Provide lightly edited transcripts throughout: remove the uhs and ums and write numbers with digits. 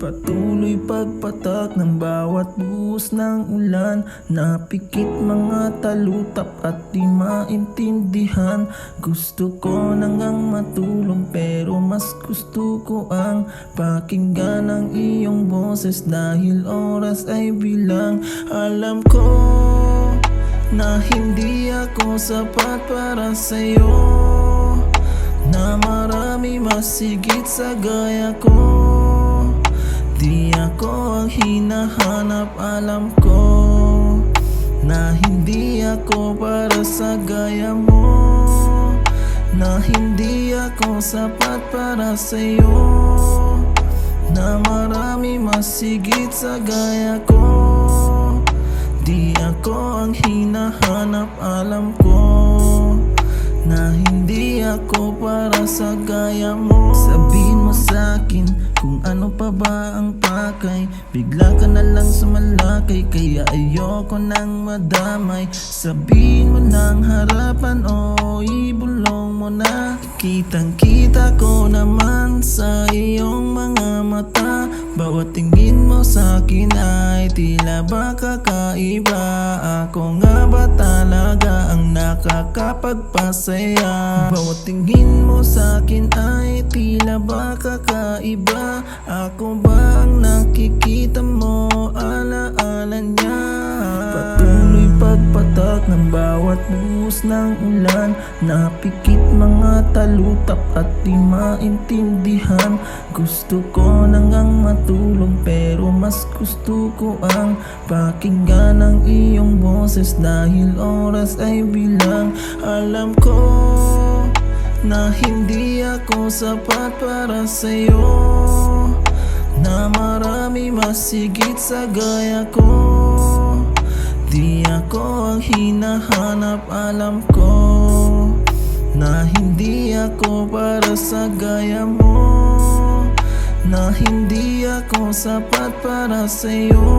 Patuloy pagpatak ng bawat buhos ng ulan. Napikit mga talutap at di maintindihan. Gusto ko nang matulog pero mas gusto ko ang pakinggan ng iyong boses. Dahil oras ay bilang. Alam ko na hindi ako sapat para sa'yo, na marami masigit sa gaya ko. Di ako ang hinahanap, alam ko na hindi ako para sa gaya mo, na hindi ako sapat para sa'yo, na marami masigit sa gaya ko. Di ako ang hinahanap, alam ko na hindi ako para sa gaya mo. Sabihin mo sa'kin kung ano pa ba ang pakay. Bigla ka na lang sumalakay, kaya ayoko nang madamay. Sabihin mo ng harapan o ibulong mo na. Kitang kita ko naman sa iyong mga mata. Bawat tingin mo sa'kin ay tila ba kakaiba. Ako nga ba talaga ang nakakapagpasaya? Bawat tingin mo sa'kin ay tila ba kakaiba. Ako ba ang nakikita mo, alaala niya? Patuloy pagpatak ng bawat buhos ng ulan. Napikit mga talutap at di maintindihan. Gusto ko nang matulog pero mas gusto ko ang pakinggan ng iyong boses. Dahil oras ay bilang. Alam ko na hindi ako sapat para sa'yo, na marami masigit sa gaya ko. Di ako ang hinahanap, alam ko na hindi ako para sa gaya mo, na hindi ako sapat para sa'yo,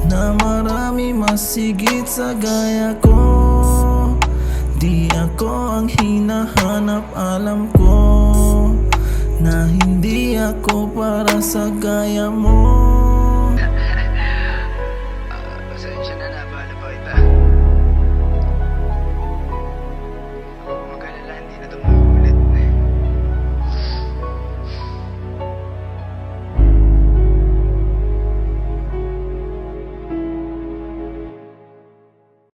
na marami masigit sa gaya ko. Di ako ang hinahanap, alam ko na hindi ako para sa gaya mo.